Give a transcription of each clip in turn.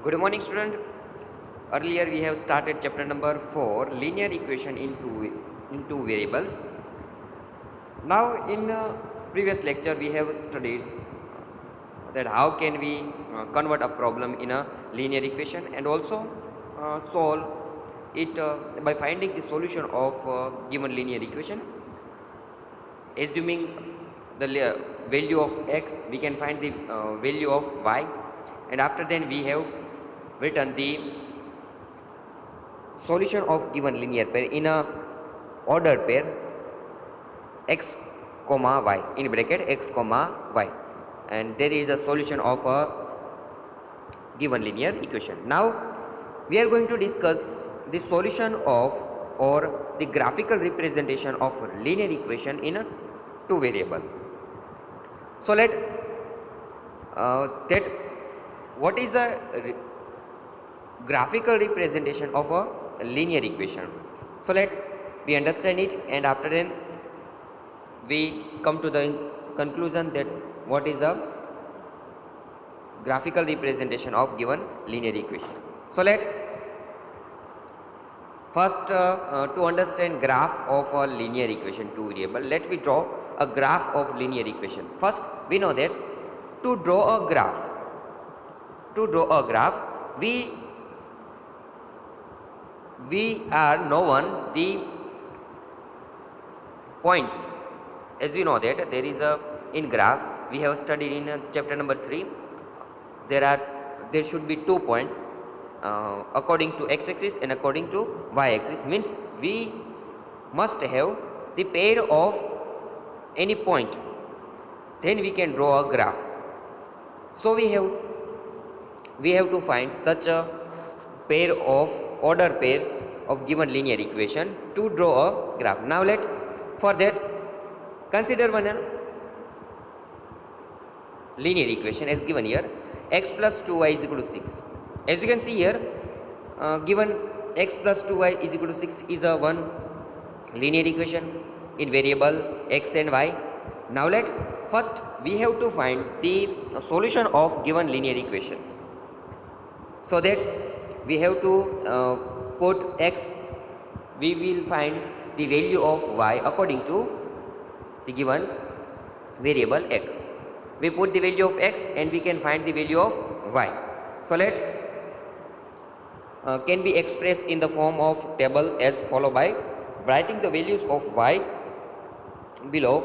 Good morning, student. Earlier we have started chapter number 4, linear equation in two variables. Now, in previous lecture, we have studied that how can we convert a problem in a linear equation and also solve it by finding the solution of given linear equation. Assuming the value of x, we can find the value of y, and after then we have written the solution of given linear pair in a order pair x comma y, in bracket x comma y, and there is a solution of a given linear equation. Now we are going to discuss the solution of or the graphical representation of linear equation in a two variable. So let that what is a graphical representation of a linear equation. So let we understand it, and after then we come to the conclusion that what is the graphical representation of given linear equation. So let first to understand graph of a linear equation two variable, let we draw a graph of linear equation. First we know that to draw a graph we are known the points. As we know that there is a in graph we have studied in chapter number 3, there should be 2 points according to x-axis and according to y-axis, means we must have the pair of any point, then we can draw a graph. So we have to find such a pair of order pair of given linear equation to draw a graph. Now for that consider one linear equation as given here, x plus 2y is equal to 6. As you can see here, given x plus 2y is equal to 6 is a one linear equation in variable x and y. Now first we have to find the solution of given linear equations. So that we have to put x, we will find the value of y according to the given variable x. We put the value of x and we can find the value of y. So can be expressed in the form of table as follow by writing the values of y below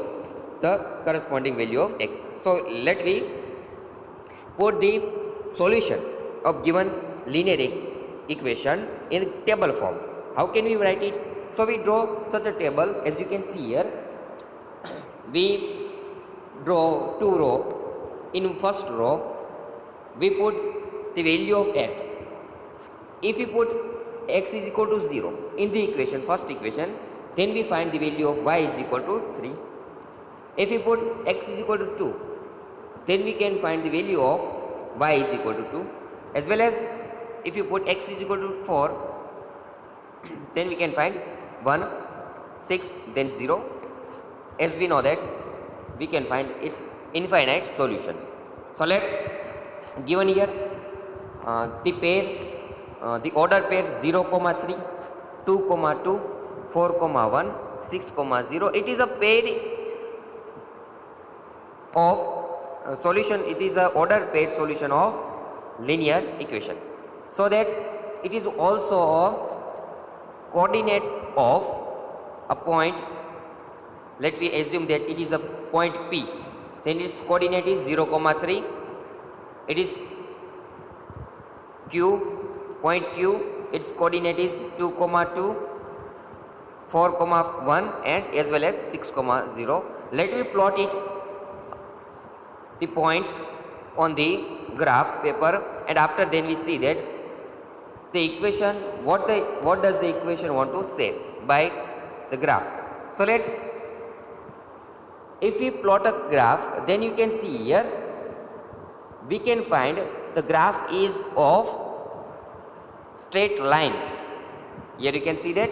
the corresponding value of x. So let we put the solution of given linear equation in table form. How can we write it? So we draw such a table. As you can see here, we draw two rows. In first row we put the value of x. If we put x is equal to 0 in the equation, first equation, then we find the value of y is equal to 3. If we put x is equal to 2, then we can find the value of y is equal to 2, as well as if you put x is equal to 4, then we can find 1, 6, then 0. As we know that we can find its infinite solutions. So given here the pair, the order pair 0, 3, 2, 2, 4, 1, 6, 0. It is a pair of solution. It is a order pair solution of linear equation. So that it is also a coordinate of a point. Let we assume that it is a point P, then its coordinate is 0, 3. It is Q, point Q, its coordinate is 2, 2, 4, 1, and as well as 6, 0. Let me plot it, the points on the graph paper, and after then we see that the equation, what does the equation want to say by the graph. So if we plot a graph, then you can see here we can find the graph is of straight line. Here you can see that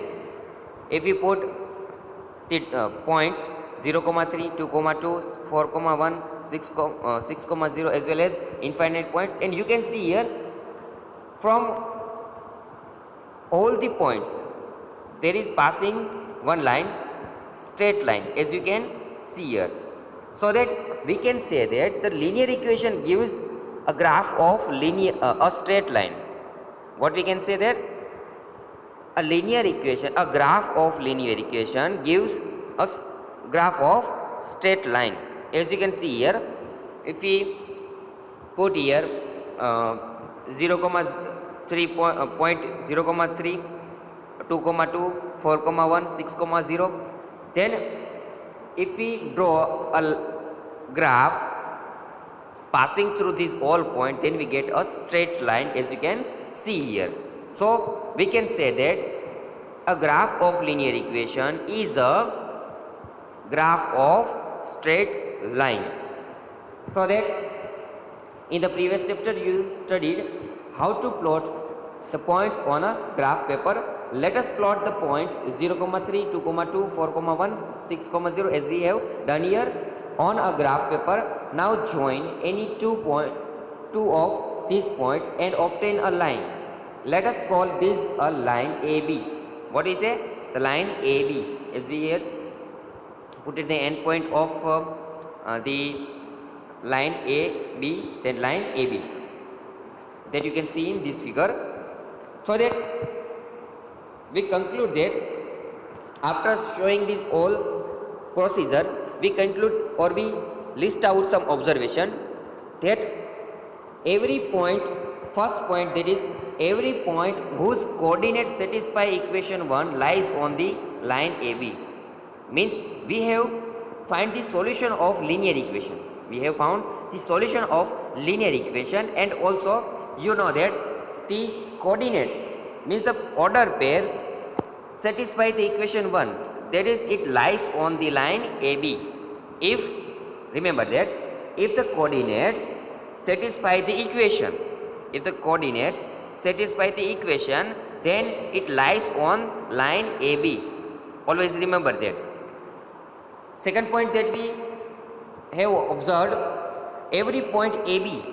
if we put the points 0, 3, 2, 2, 4, 1, 6, 0, as well as infinite points, and you can see here from all the points there is passing one line, straight line, as you can see here. So that we can say that the linear equation gives a graph of a straight line. What we can say there? A linear equation, a graph of linear equation gives a graph of straight line. As you can see here, if we put here 0, 3 point 0, 3, 2, 2, 4, 1, 6, 0, then if we draw a graph passing through these all points, then we get a straight line, as you can see here. So we can say that a graph of linear equation is a graph of straight line. So that in the previous chapter you studied how to plot the points on a graph paper. Let us plot the points 0, 3, 2, 2, 4, 1, 6, 0, as we have done here on a graph paper. Now join any two of these points and obtain a line. Let us call this a line AB. What is it? The line AB, as we here put it the end point of the line AB, then line AB, that you can see in this figure. So that we conclude that after showing this all procedure, we conclude or we list out some observation that every point, first point, that is every point whose coordinates satisfy equation 1 lies on the line AB. Means we have find the solution of linear equation. We have found the solution of linear equation, and also you know that the coordinates means the order pair satisfy the equation 1, that is it lies on the line AB. If remember that if the coordinate satisfy the equation, if the coordinates satisfy the equation, then it lies on line AB. Always remember that. Second point that we have observed, every point AB,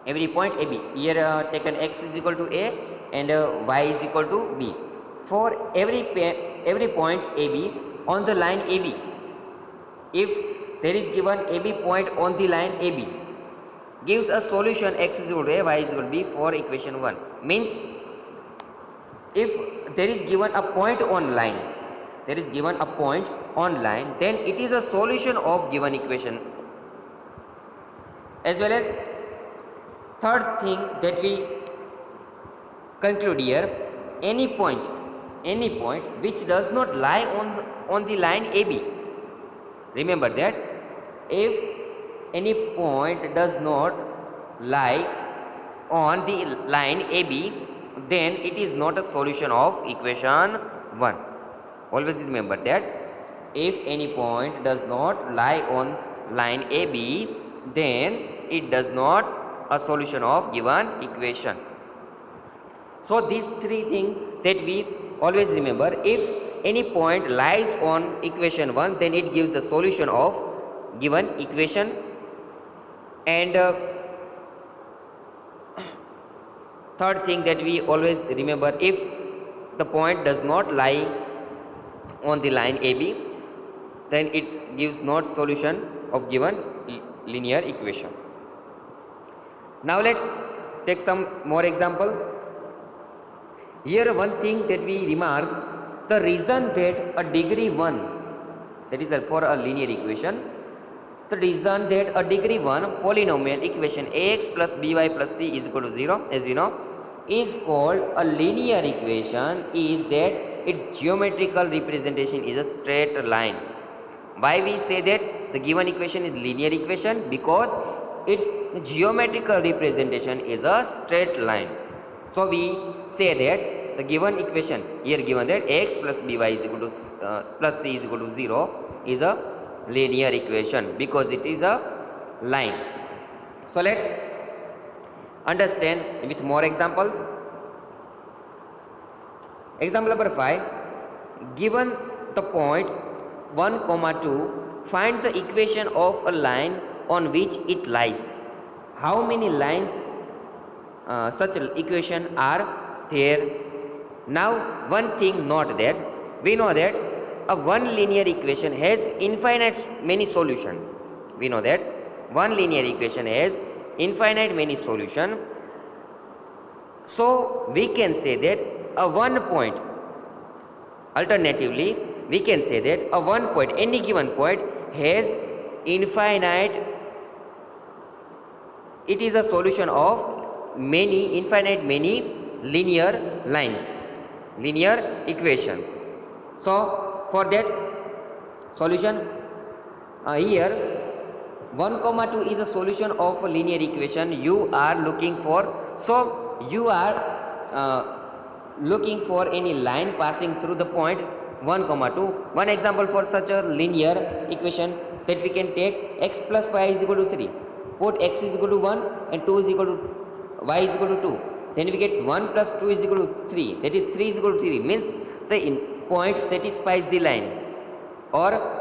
here taken x is equal to A and y is equal to B. For every point AB on the line AB, if there is given AB point on the line AB, gives a solution x is equal to A, y is equal to B for equation 1. Means if there is given a point on line, then it is a solution of given equation. As well as third thing that we conclude here, any point which does not lie on the line AB. Remember that if any point does not lie on the line AB, then it is not a solution of equation 1. Always remember that if any point does not lie on line AB, then it does not a solution of given equation. So these three things that we always remember. If any point lies on equation 1, then it gives the solution of given equation. And third thing that we always remember, if the point does not lie on the line AB, then it gives not solution of given linear equation. Now let's take some more example. Here one thing that we remark, the reason that a degree 1, that is for a linear equation, the reason that a degree 1 polynomial equation ax plus by plus c is equal to 0, as you know, is called a linear equation is that its geometrical representation is a straight line. Why we say that the given equation is linear equation? Because its geometrical representation is a straight line. So we say that the given equation here given that ax plus by is equal to plus c is equal to 0 is a linear equation because it is a line. So let understand with more examples. Example number 5, given the point 1, 2, find the equation of a line on which it lies. How many lines such equation are there. Now one thing note that we know that a one linear equation has infinite many solution. We know that one linear equation has infinite many solution. So we can say that a one point, alternatively we can say that a one point, any given point has infinite, it is a solution of many infinite many linear lines, linear equations. So for that solution, here 1 comma 2 is a solution of a linear equation you are looking for. So you are uh, looking for any line passing through the point 1 comma 2. One example for such a linear equation that we can take x plus y is equal to 3. Put x is equal to 1 and 2 is equal to y is equal to 2. Then we get 1 plus 2 is equal to 3. That is 3 is equal to 3. Means the point satisfies the line, or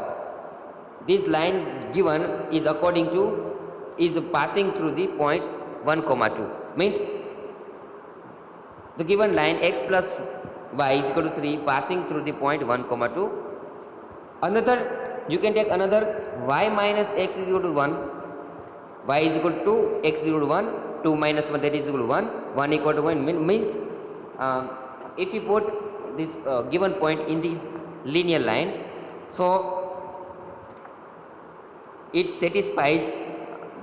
this line given is according to is passing through the point 1 comma 2. Means the given line x plus y is equal to 3 passing through the point 1 comma 2. Another, you can take another y minus x is equal to 1, y is equal to 2, x is equal to 1, 2 minus 1 that is equal to 1, 1 equal to 1 means if you put this given point in this linear line, so it satisfies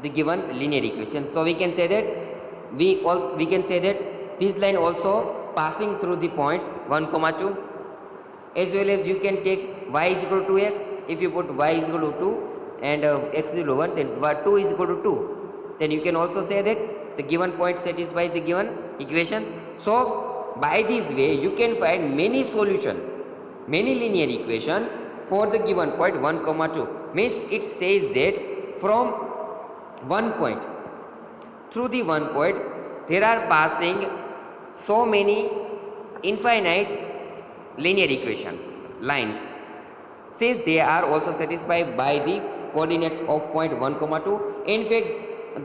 the given linear equation. So we can say that we can say that this line also passing through the point 1 comma 2, as well as you can take y is equal to x. If you put y is equal to 2 and x is equal to 1, then 2 is equal to 2. Then you can also say that the given point satisfies the given equation. So by this way you can find many solution, many linear equation for the given point 1 comma 2. Means it says that from one point, through the one point there are passing so many infinite linear equation lines, since they are also satisfied by the coordinates of point 1 comma 2. In fact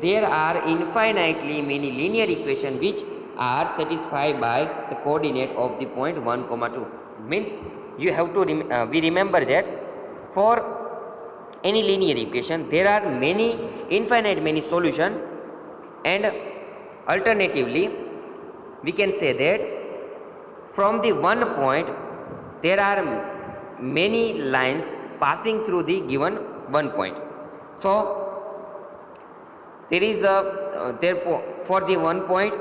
there are infinitely many linear equation which are satisfied by the coordinate of the point 1 comma 2. Means you have to we remember that for any linear equation there are many infinite many solution, and alternatively we can say that from the one point there are many lines passing through the given one point. So there is a therefore for the one point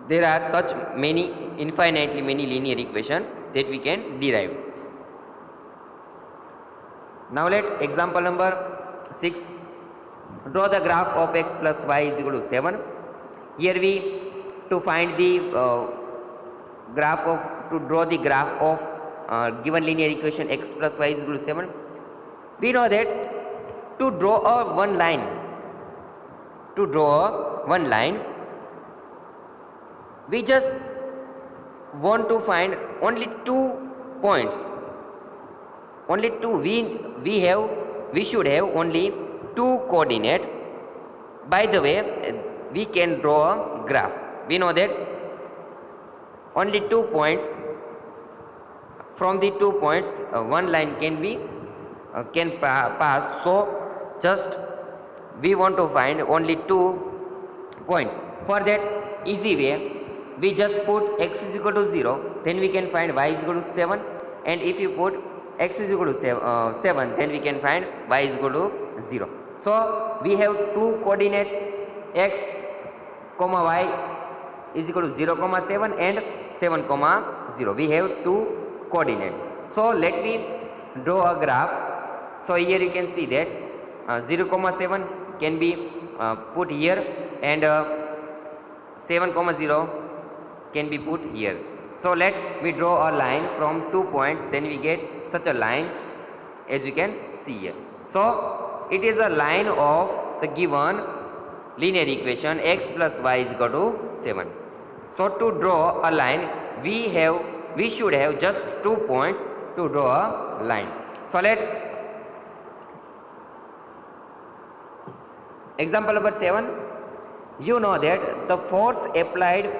there are such many infinitely many linear equation that we can derive. Now let example number 6. Draw the graph of x plus y is equal to 7. Here we to find the graph of, to draw the graph of given linear equation x plus y is equal to 7. We know that to draw a one line, we just want to find only 2 points, only 2. We should have only 2 coordinate. By the way, we can draw a graph. We know that only 2 points, from the 2 points one line can be pass. So just we want to find only 2 points. For that easy way we just put x is equal to 0, then we can find y is equal to 7, and if you put x is equal to 7 then we can find y is equal to 0. So we have 2 coordinates x comma y is equal to 0 comma 7 and 7 comma 0. We have 2 coordinates. So let me draw a graph. So here you can see that 0 comma 7 can be put here, and 7 comma 0 can be put here. So let me draw a line from 2 points, then we get such a line as you can see here. So it is a line of the given linear equation x plus y is equal to 7. So to draw a line we should have just 2 points to draw a line. So let example number 7. You know that the force applied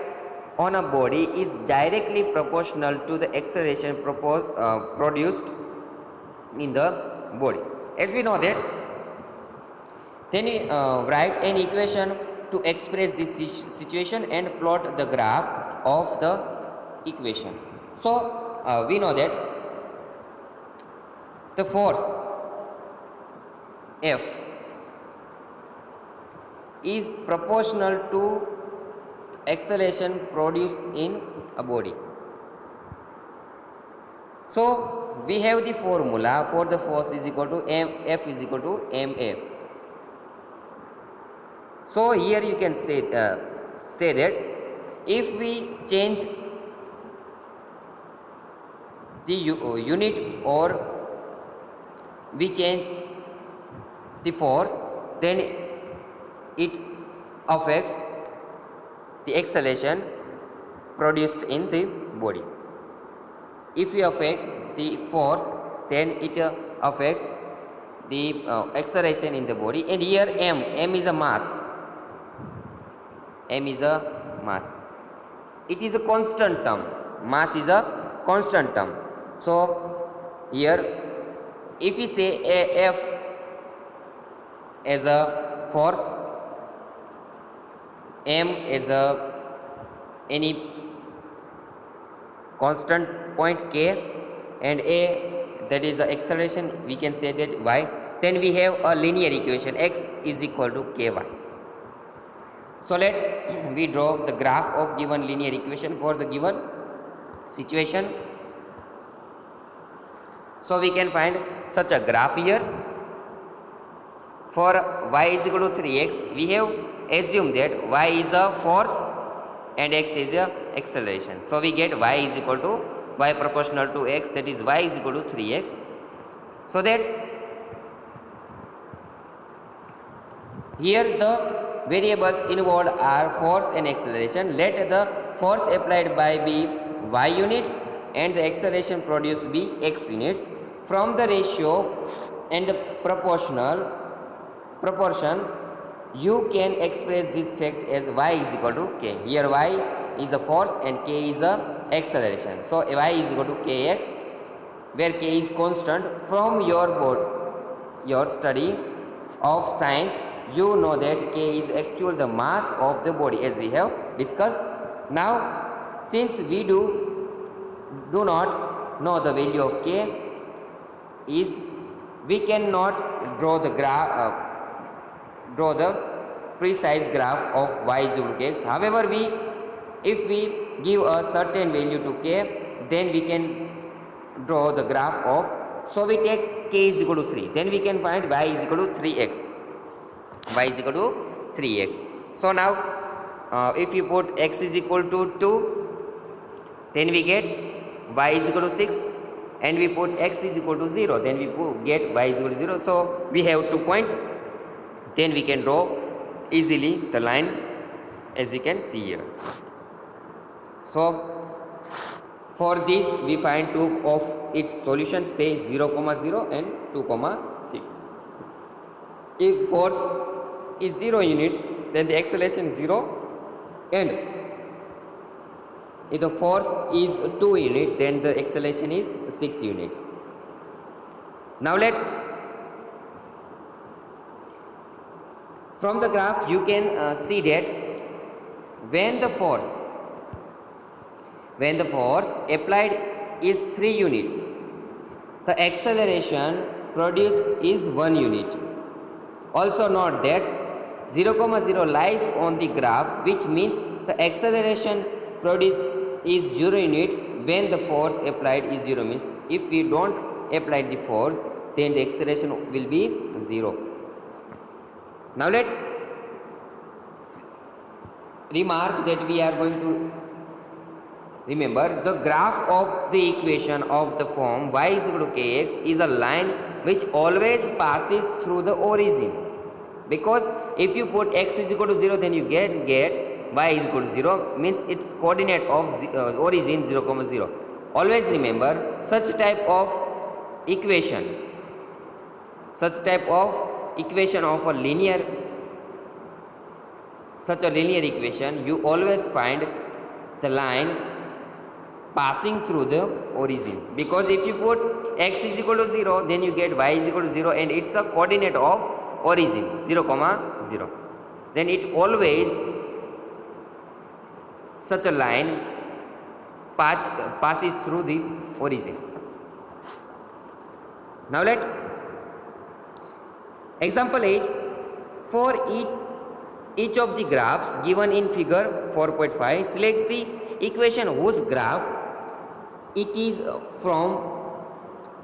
on a body is directly proportional to the acceleration produced in the body. As we know that, then we write an equation to express this situation and plot the graph of the equation. So we know that the force F is proportional to acceleration produced in a body. So we have the formula for the force is equal to F is equal to ma. So here you can say that if we change the unit or we change the force, then it affects the acceleration produced in the body. If we affect the force, then it affects the acceleration in the body. And here m is a mass. M is a mass. It is a constant term. Mass is a constant term. So here, if we say F as a force, m as a any constant point k, and a that is the acceleration, we can say that y, then we have a linear equation x is equal to ky. So let we draw the graph of given linear equation for the given situation. So we can find such a graph here. For y is equal to 3x, we have assumed that y is a force and x is a acceleration. So we get y is equal to y proportional to x, that is y is equal to 3x. So that here the variables involved are force and acceleration. Let the force applied by be y units and the acceleration produced be x units. From the ratio and the proportion, you can express this fact as y is equal to k. Here y is a force and k is a acceleration. So y is equal to kx, where k is constant. From your study of science, you know that k is actual the mass of the body, as we have discussed. Now, since we do not know the value of k, is we cannot draw the precise graph of y is equal to kx. However, if we give a certain value to k, then we can draw the graph of. So we take k is equal to 3, then we can find y is equal to 3x. Y is equal to 3x. So now if you put x is equal to 2, then we get y is equal to 6, and we put x is equal to 0, then we get y is equal to 0. So we have 2 points, then we can draw easily the line, as you can see here. So for this we find two of its solutions, say 0, 0 and 2, 6. If force is 0 unit, then the acceleration is 0, and if the force is 2 unit, then the acceleration is 6 units. Now from the graph you can see that when the force applied is 3 units, the acceleration produced is 1 unit. Also note that 0, 0 lies on the graph, which means the acceleration produced is 0 unit when the force applied is 0. Means if we don't apply the force, then the acceleration will be 0. Now let remark that we are going to remember the graph of the equation of the form y is equal to kx is a line which always passes through the origin, because if you put x is equal to 0, then you get y is equal to 0, means its coordinate of origin 0, 0. Always remember such type of equation of a linear such a linear equation, you always find the line passing through the origin, because if you put x is equal to 0, then you get y is equal to 0, and it's a coordinate of origin 0 comma 0, then it always such a line passes through the origin. Now let example 8. For each of the graphs given in figure 4.5, select the equation whose graph it is from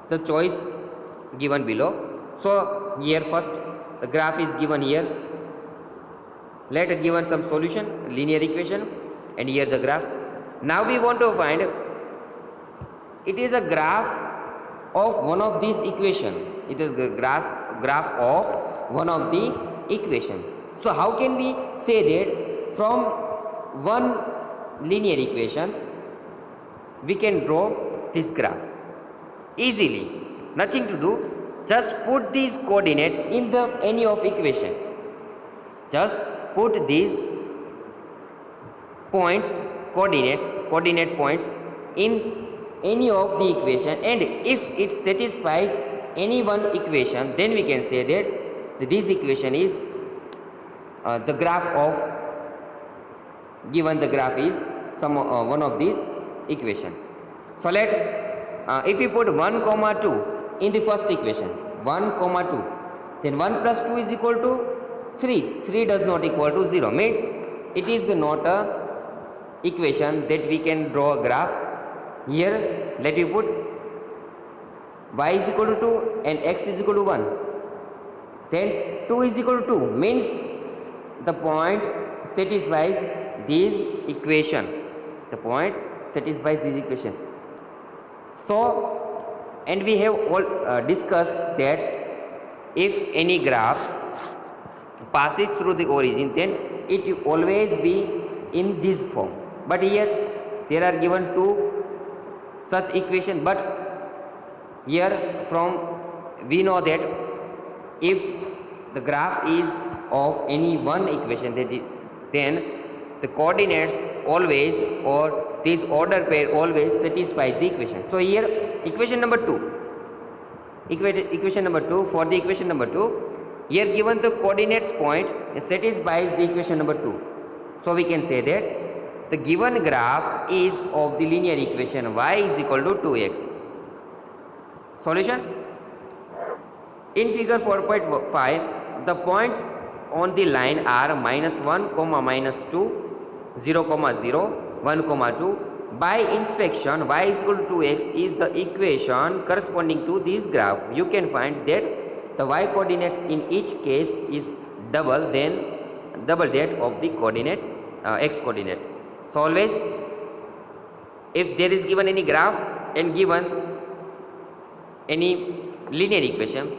the choice given below. So here first the graph is given here. Let given some solution, linear equation, and here the graph. Now we want to find it is a graph of one of these equation. It is the graph of one of the equation. So how can we say that from one linear equation we can draw this graph easily? Nothing to do, just put these coordinate in the any of equation. Just put these points, coordinate points in any of the equation, and if it satisfies any one equation, then we can say that this equation is the graph of given the graph is some one of these equation. So let if we put 1 comma 2 in the first equation, 1 comma 2, then 1 plus 2 is equal to 3 does not equal to 0, means it is not a equation that we can draw a graph. Here let me put y is equal to 2 and x is equal to 1, then 2 is equal to 2, means the point satisfies this equation. The point satisfies this equation. So, and we have all discussed that if any graph passes through the origin, then it will always be in this form. But here there are given two such equation, but here from we know that if the graph is of any one equation, then the coordinates always, or this order pair always satisfies the equation. So here equation number 2, equation number 2, for the equation number 2, here given the coordinates point satisfies the equation number 2. So we can say that the given graph is of the linear equation y is equal to 2x. Solution: in figure 4.5, the points on the line are -1, -2, 0, 0, 1, 2. By inspection, y is equal to 2x is the equation corresponding to this graph. You can find that the y coordinates in each case is double that of the coordinates x coordinate. So always if there is given any graph and given any linear equation,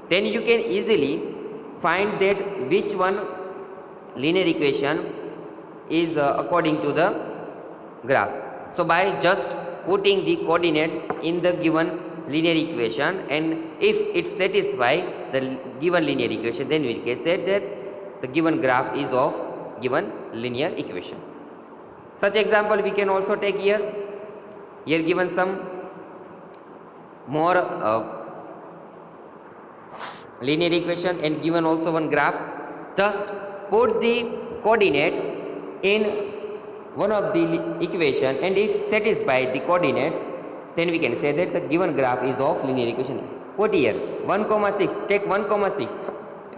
then you can easily find that which one linear equation is according to the graph. So by just putting the coordinates in the given linear equation, and if it satisfies the given linear equation, then we can say that the given graph is of given linear equation. Such example we can also take here. Here given some more linear equation and given also one graph. Just put the coordinate in one of the equation, and if satisfy the coordinates, then we can say that the given graph is of linear equation. Put here 1, 6, take 1, 6,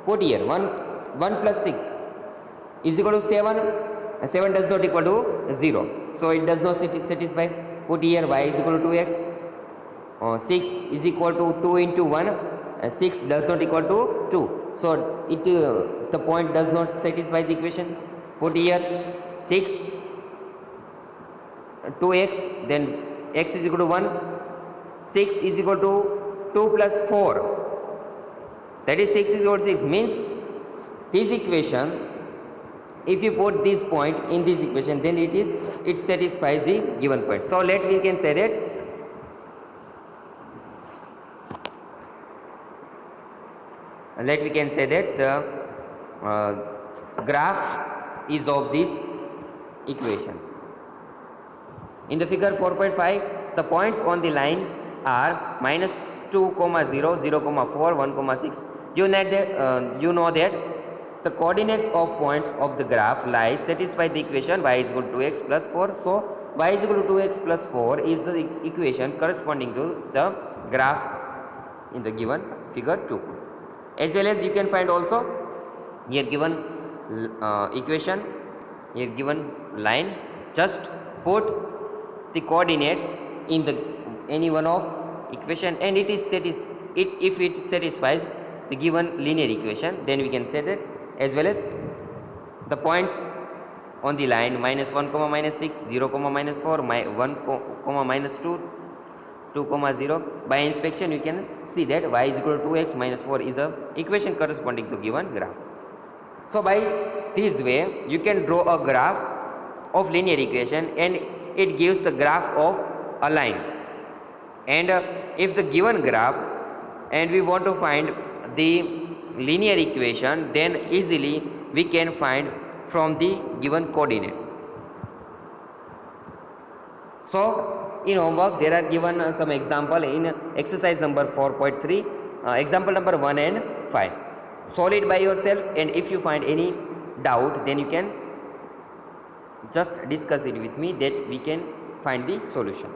put here 1 plus 6 is equal to 7, 7 does not equal to 0, so it does not satisfy. Put here y is equal to 2x, 6 is equal to 2 into 1, 6 does not equal to 2, so it the point does not satisfy the equation. Put here 6, 2x, then x is equal to 1, 6 is equal to 2 plus 4, that is 6 is equal to 6, means this equation, if you put this point in this equation, then it satisfies the given point. So we can say that the graph is of this equation. In the figure 4.5, the points on the line are minus 2, 0, 0, 4, 1, 6. You know that the coordinates of points of the graph lie satisfy the equation y is equal to 2x plus 4. So, y is equal to 2x plus 4 is the equation corresponding to the graph in the given figure 2. As well as you can find also here given equation, here given line, just put the coordinates in the any one of equation and it is if it satisfies the given linear equation, then we can say that. As well as the points on the line minus 1 comma minus 6, 0 comma minus 4, 1 comma minus 2, 2 0. By inspection you can see that y is equal to 2x minus 4 is the equation corresponding to given graph. So by this way you can draw a graph of linear equation and it gives the graph of a line. And if the given graph and we want to find the linear equation, then easily we can find from the given coordinates. So in homework there are given some example in exercise number 4.3, example number 1 and 5. Solve it by yourself, and if you find any doubt then you can just discuss it with me, that we can find the solution.